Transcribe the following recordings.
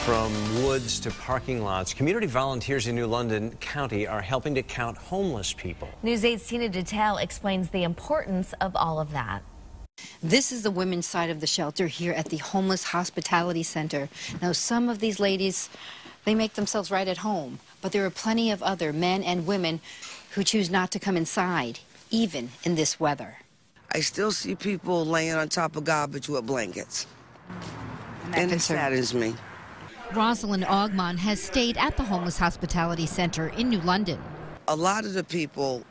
From woods to parking lots, community volunteers in New London County are helping to count homeless people. News 8's Tina Detel explains the importance of all of that. This is the women's side of the shelter here at the Homeless Hospitality Center. Now, some of these ladies, they make themselves right at home, but there are plenty of other men and women who choose not to come inside, even in this weather. I still see people laying on top of garbage with blankets, and it saddens me. Rosalind Ogmon has stayed at the Homeless Hospitality Center in New London. A lot of the people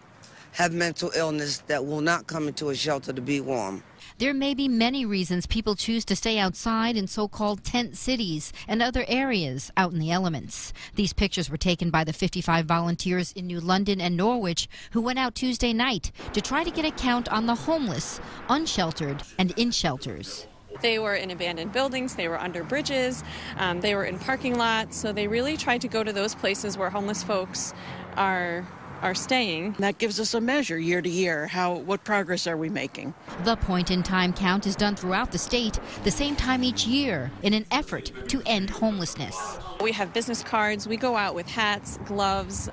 have mental illness that will not come into a shelter to be warm. There may be many reasons people choose to stay outside in so-called tent cities and other areas out in the elements. These pictures were taken by the 55 volunteers in New London and Norwich who went out Tuesday night to try to get a count on the homeless, unsheltered, and in shelters. They were in abandoned buildings, they were under bridges, they were in parking lots, so they really tried to go to those places where homeless folks are staying. That gives us a measure year to year. What progress are we making? The point-in-time count is done throughout the state the same time each year in an effort to end homelessness. We have business cards, we go out with hats, gloves,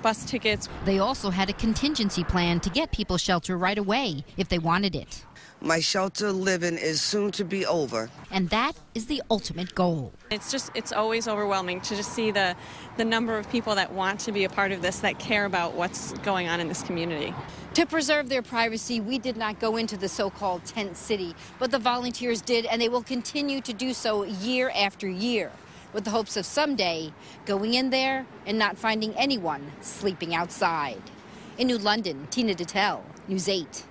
bus tickets. They also had a contingency plan to get people shelter right away if they wanted it. My shelter living is soon to be over. And that is the ultimate goal. It's always overwhelming to just see the number of people that want to be a part of this, that care about what's going on in this community. To preserve their privacy, we did not go into the so-called tent city, but the volunteers did, and they will continue to do so year after year, with the hopes of someday going in there and not finding anyone sleeping outside. In New London, Tina Detel, News 8.